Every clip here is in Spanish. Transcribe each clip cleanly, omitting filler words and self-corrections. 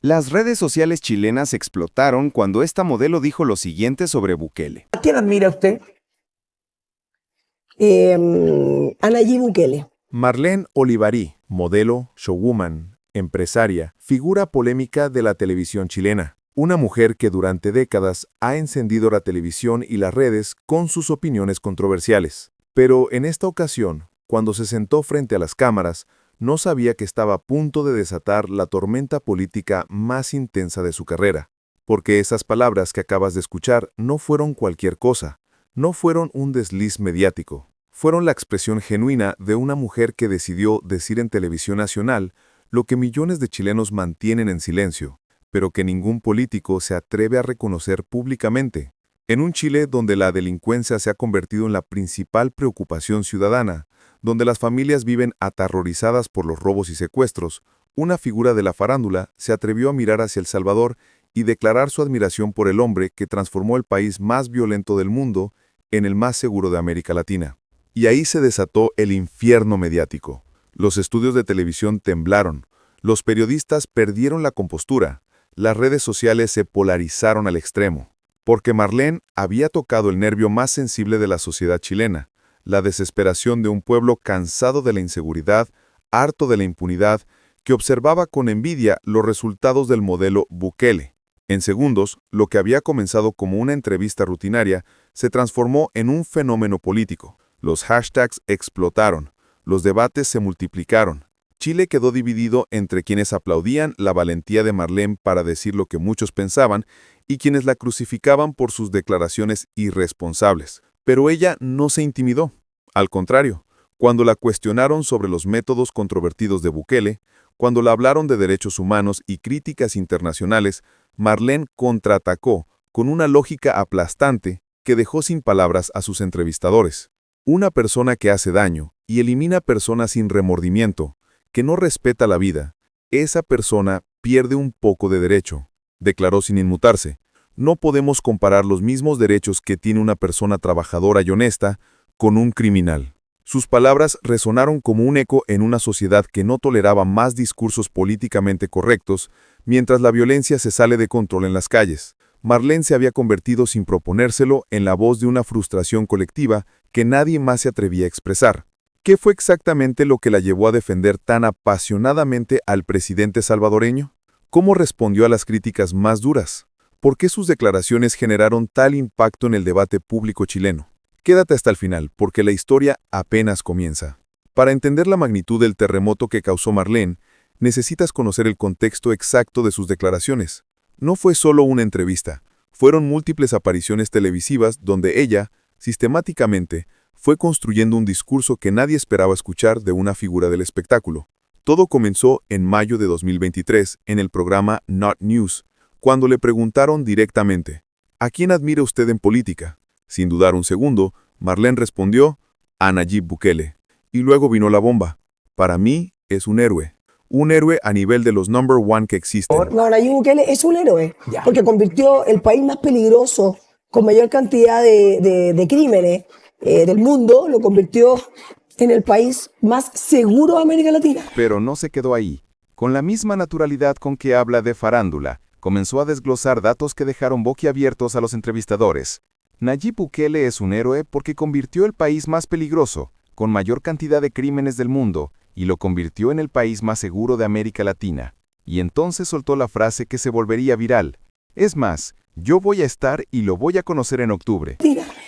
Las redes sociales chilenas explotaron cuando esta modelo dijo lo siguiente sobre Bukele. ¿A quién admira usted? A Nayib Bukele. Marlene Olivarí, modelo, showwoman, empresaria, figura polémica de la televisión chilena. Una mujer que durante décadas ha encendido la televisión y las redes con sus opiniones controversiales. Pero en esta ocasión, cuando se sentó frente a las cámaras, no sabía que estaba a punto de desatar la tormenta política más intensa de su carrera. Porque esas palabras que acabas de escuchar no fueron cualquier cosa, no fueron un desliz mediático. Fueron la expresión genuina de una mujer que decidió decir en televisión nacional lo que millones de chilenos mantienen en silencio, pero que ningún político se atreve a reconocer públicamente. En un Chile donde la delincuencia se ha convertido en la principal preocupación ciudadana, donde las familias viven aterrorizadas por los robos y secuestros, una figura de la farándula se atrevió a mirar hacia El Salvador y declarar su admiración por el hombre que transformó el país más violento del mundo en el más seguro de América Latina. Y ahí se desató el infierno mediático. Los estudios de televisión temblaron, los periodistas perdieron la compostura, las redes sociales se polarizaron al extremo. Porque Marlene había tocado el nervio más sensible de la sociedad chilena, la desesperación de un pueblo cansado de la inseguridad, harto de la impunidad, que observaba con envidia los resultados del modelo Bukele. En segundos, lo que había comenzado como una entrevista rutinaria se transformó en un fenómeno político. Los hashtags explotaron, los debates se multiplicaron. Chile quedó dividido entre quienes aplaudían la valentía de Marlene para decir lo que muchos pensaban y quienes la crucificaban por sus declaraciones irresponsables. Pero ella no se intimidó. Al contrario, cuando la cuestionaron sobre los métodos controvertidos de Bukele, cuando la hablaron de derechos humanos y críticas internacionales, Marlene contraatacó con una lógica aplastante que dejó sin palabras a sus entrevistadores. Una persona que hace daño y elimina personas sin remordimiento, que no respeta la vida, esa persona pierde un poco de derecho, declaró sin inmutarse. No podemos comparar los mismos derechos que tiene una persona trabajadora y honesta con un criminal. Sus palabras resonaron como un eco en una sociedad que no toleraba más discursos políticamente correctos, mientras la violencia se sale de control en las calles. Marlene se había convertido sin proponérselo en la voz de una frustración colectiva que nadie más se atrevía a expresar. ¿Qué fue exactamente lo que la llevó a defender tan apasionadamente al presidente salvadoreño? ¿Cómo respondió a las críticas más duras? ¿Por qué sus declaraciones generaron tal impacto en el debate público chileno? Quédate hasta el final, porque la historia apenas comienza. Para entender la magnitud del terremoto que causó Marlene, necesitas conocer el contexto exacto de sus declaraciones. No fue solo una entrevista, fueron múltiples apariciones televisivas donde ella, sistemáticamente, fue construyendo un discurso que nadie esperaba escuchar de una figura del espectáculo. Todo comenzó en mayo de 2023 en el programa Not News, cuando le preguntaron directamente, ¿a quién admira usted en política? Sin dudar un segundo, Marlene respondió, a Nayib Bukele. Y luego vino la bomba. Para mí es un héroe a nivel de los number one que existen. No, Nayib Bukele es un héroe, porque convirtió el país más peligroso, con mayor cantidad de crímenes del mundo, lo convirtió en el país más seguro de América Latina. Pero no se quedó ahí. Con la misma naturalidad con que habla de farándula, comenzó a desglosar datos que dejaron boquiabiertos a los entrevistadores. Nayib Bukele es un héroe porque convirtió el país más peligroso, con mayor cantidad de crímenes del mundo, y lo convirtió en el país más seguro de América Latina. Y entonces soltó la frase que se volvería viral. Es más, yo voy a estar y lo voy a conocer en octubre.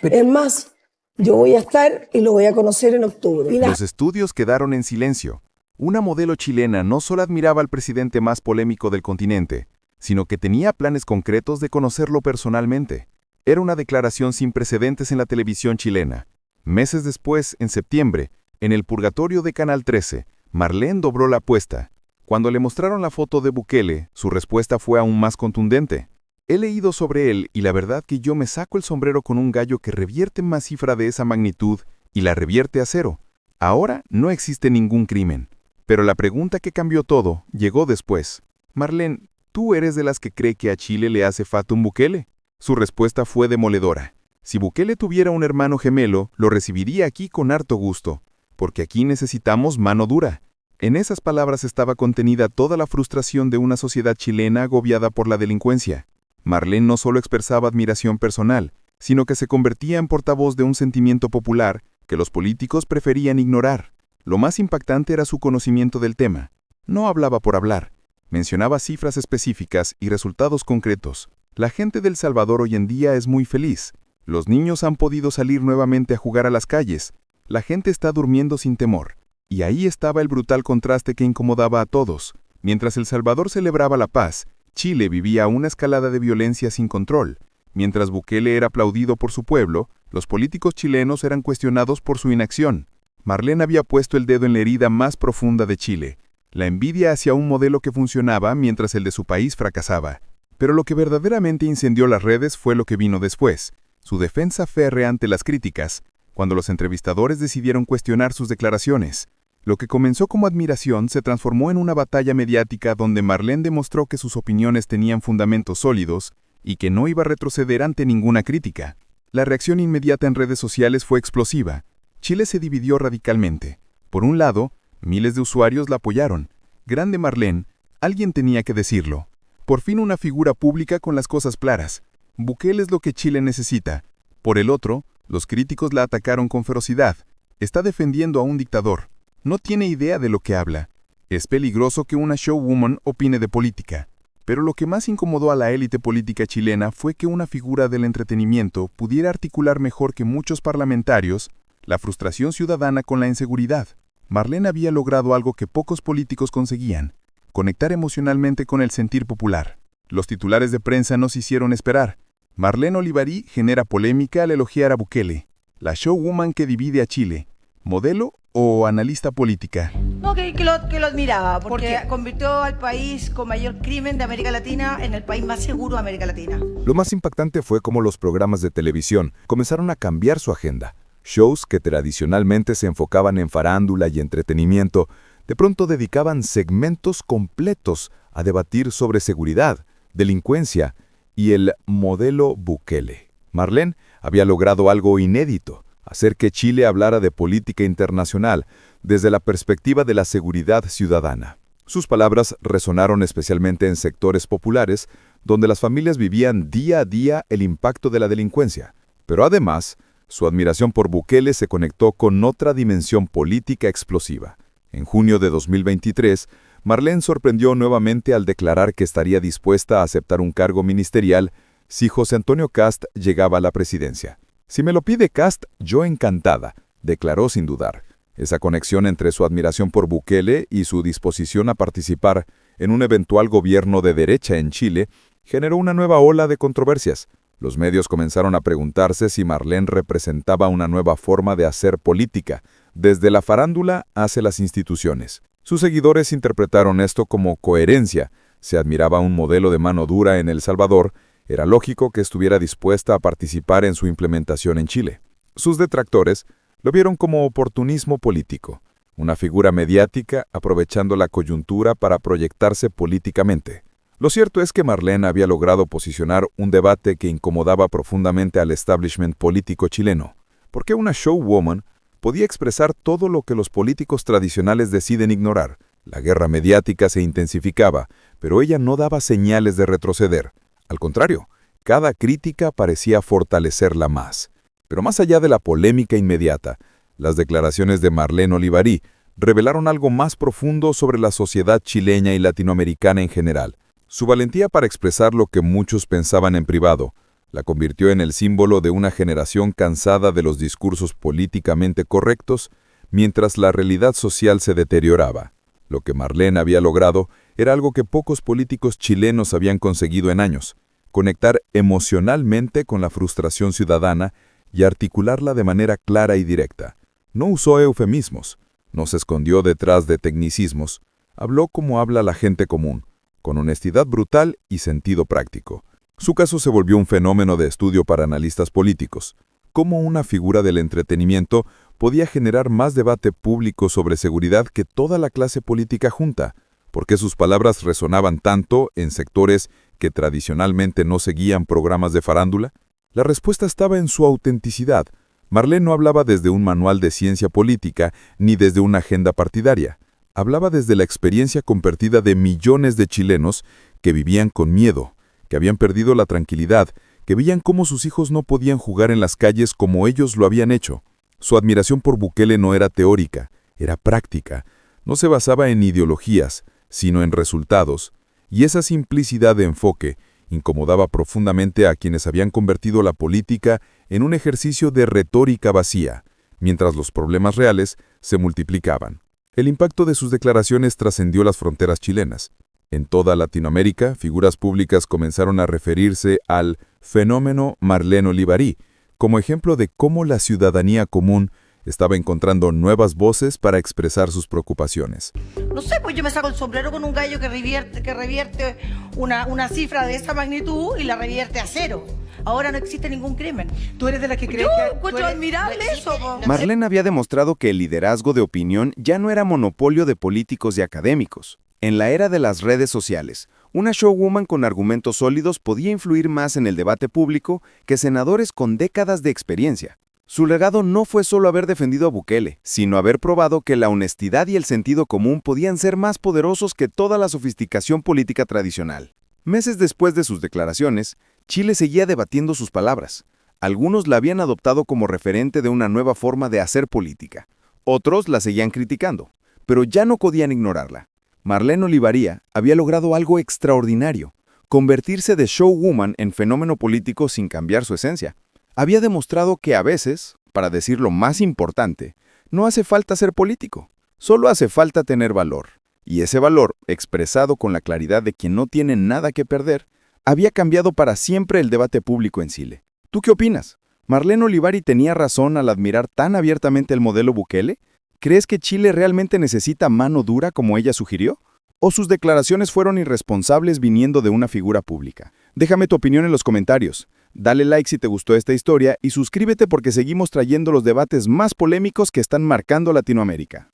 Es más, yo voy a estar y lo voy a conocer en octubre. Los estudios quedaron en silencio. Una modelo chilena no solo admiraba al presidente más polémico del continente, sino que tenía planes concretos de conocerlo personalmente. Era una declaración sin precedentes en la televisión chilena. Meses después, en septiembre, en el purgatorio de Canal 13, Marlene dobló la apuesta. Cuando le mostraron la foto de Bukele, su respuesta fue aún más contundente. He leído sobre él y la verdad que yo me saco el sombrero con un gallo que revierte más cifra de esa magnitud y la revierte a cero. Ahora no existe ningún crimen. Pero la pregunta que cambió todo llegó después. Marlene, ¿tú eres de las que cree que a Chile le hace falta un Bukele? Su respuesta fue demoledora. Si Bukele tuviera un hermano gemelo, lo recibiría aquí con harto gusto, porque aquí necesitamos mano dura. En esas palabras estaba contenida toda la frustración de una sociedad chilena agobiada por la delincuencia. Marlene no solo expresaba admiración personal, sino que se convertía en portavoz de un sentimiento popular que los políticos preferían ignorar. Lo más impactante era su conocimiento del tema. No hablaba por hablar. Mencionaba cifras específicas y resultados concretos. La gente de El Salvador hoy en día es muy feliz. Los niños han podido salir nuevamente a jugar a las calles. La gente está durmiendo sin temor. Y ahí estaba el brutal contraste que incomodaba a todos. Mientras El Salvador celebraba la paz, Chile vivía una escalada de violencia sin control. Mientras Bukele era aplaudido por su pueblo, los políticos chilenos eran cuestionados por su inacción. Marlene había puesto el dedo en la herida más profunda de Chile, la envidia hacia un modelo que funcionaba mientras el de su país fracasaba. Pero lo que verdaderamente incendió las redes fue lo que vino después, su defensa férrea ante las críticas, cuando los entrevistadores decidieron cuestionar sus declaraciones. Lo que comenzó como admiración se transformó en una batalla mediática donde Marlene demostró que sus opiniones tenían fundamentos sólidos y que no iba a retroceder ante ninguna crítica. La reacción inmediata en redes sociales fue explosiva. Chile se dividió radicalmente. Por un lado, miles de usuarios la apoyaron. Grande Marlene, alguien tenía que decirlo. Por fin una figura pública con las cosas claras. Bukele es lo que Chile necesita. Por el otro, los críticos la atacaron con ferocidad. Está defendiendo a un dictador. No tiene idea de lo que habla. Es peligroso que una showwoman opine de política. Pero lo que más incomodó a la élite política chilena fue que una figura del entretenimiento pudiera articular mejor que muchos parlamentarios la frustración ciudadana con la inseguridad. Marlene había logrado algo que pocos políticos conseguían: conectar emocionalmente con el sentir popular. Los titulares de prensa no se hicieron esperar. Marlene Olivarí genera polémica al elogiar a Bukele, la showwoman que divide a Chile. ¿Modelo o analista política? No, que lo admiraba, porque convirtió al país con mayor crimen de América Latina en el país más seguro de América Latina. Lo más impactante fue cómo los programas de televisión comenzaron a cambiar su agenda. Shows que tradicionalmente se enfocaban en farándula y entretenimiento, de pronto dedicaban segmentos completos a debatir sobre seguridad, delincuencia y el modelo Bukele. Marlene había logrado algo inédito: hacer que Chile hablara de política internacional desde la perspectiva de la seguridad ciudadana. Sus palabras resonaron especialmente en sectores populares, donde las familias vivían día a día el impacto de la delincuencia. Pero además, su admiración por Bukele se conectó con otra dimensión política explosiva. En junio de 2023, Marlene sorprendió nuevamente al declarar que estaría dispuesta a aceptar un cargo ministerial si José Antonio Kast llegaba a la presidencia. «Si me lo pide Kast, yo encantada», declaró sin dudar. Esa conexión entre su admiración por Bukele y su disposición a participar en un eventual gobierno de derecha en Chile generó una nueva ola de controversias. Los medios comenzaron a preguntarse si Marlene representaba una nueva forma de hacer política, desde la farándula hacia las instituciones. Sus seguidores interpretaron esto como coherencia. Se admiraba un modelo de mano dura en El Salvador. Era lógico que estuviera dispuesta a participar en su implementación en Chile. Sus detractores lo vieron como oportunismo político, una figura mediática aprovechando la coyuntura para proyectarse políticamente. Lo cierto es que Marlene había logrado posicionar un debate que incomodaba profundamente al establishment político chileno. ¿Por qué una showwoman podía expresar todo lo que los políticos tradicionales deciden ignorar? La guerra mediática se intensificaba, pero ella no daba señales de retroceder. Al contrario, cada crítica parecía fortalecerla más. Pero más allá de la polémica inmediata, las declaraciones de Marlene Olivarí revelaron algo más profundo sobre la sociedad chileña y latinoamericana en general. Su valentía para expresar lo que muchos pensaban en privado la convirtió en el símbolo de una generación cansada de los discursos políticamente correctos, mientras la realidad social se deterioraba. Lo que Marlene había logrado era algo que pocos políticos chilenos habían conseguido en años: conectar emocionalmente con la frustración ciudadana y articularla de manera clara y directa. No usó eufemismos, no se escondió detrás de tecnicismos, habló como habla la gente común, con honestidad brutal y sentido práctico. Su caso se volvió un fenómeno de estudio para analistas políticos. Cómo una figura del entretenimiento podía generar más debate público sobre seguridad que toda la clase política junta. ¿Por qué sus palabras resonaban tanto en sectores que tradicionalmente no seguían programas de farándula? La respuesta estaba en su autenticidad. Marlene no hablaba desde un manual de ciencia política ni desde una agenda partidaria. Hablaba desde la experiencia compartida de millones de chilenos que vivían con miedo, que habían perdido la tranquilidad, que veían cómo sus hijos no podían jugar en las calles como ellos lo habían hecho. Su admiración por Bukele no era teórica, era práctica. No se basaba en ideologías, sino en resultados. Y esa simplicidad de enfoque incomodaba profundamente a quienes habían convertido la política en un ejercicio de retórica vacía, mientras los problemas reales se multiplicaban. El impacto de sus declaraciones trascendió las fronteras chilenas. En toda Latinoamérica, figuras públicas comenzaron a referirse al fenómeno Marlene Olivarí, como ejemplo de cómo la ciudadanía común estaba encontrando nuevas voces para expresar sus preocupaciones. No sé, pues yo me saco el sombrero con un gallo que revierte una cifra de esa magnitud y la revierte a cero. Ahora no existe ningún crimen. ¿Tú eres de las que crees Yo que...? encuentro admirable eso, po. Marlene había demostrado que el liderazgo de opinión ya no era monopolio de políticos y académicos. En la era de las redes sociales, una showwoman con argumentos sólidos podía influir más en el debate público que senadores con décadas de experiencia. Su legado no fue solo haber defendido a Bukele, sino haber probado que la honestidad y el sentido común podían ser más poderosos que toda la sofisticación política tradicional. Meses después de sus declaraciones, Chile seguía debatiendo sus palabras. Algunos la habían adoptado como referente de una nueva forma de hacer política. Otros la seguían criticando, pero ya no podían ignorarla. Marlene Olivarí había logrado algo extraordinario, convertirse de showwoman en fenómeno político sin cambiar su esencia. Había demostrado que a veces, para decir lo más importante, no hace falta ser político, solo hace falta tener valor. Y ese valor, expresado con la claridad de quien no tiene nada que perder, había cambiado para siempre el debate público en Chile. ¿Tú qué opinas? ¿Marlene Olivarí tenía razón al admirar tan abiertamente el modelo Bukele? ¿Crees que Chile realmente necesita mano dura como ella sugirió? ¿O sus declaraciones fueron irresponsables viniendo de una figura pública? Déjame tu opinión en los comentarios. Dale like si te gustó esta historia y suscríbete porque seguimos trayendo los debates más polémicos que están marcando Latinoamérica.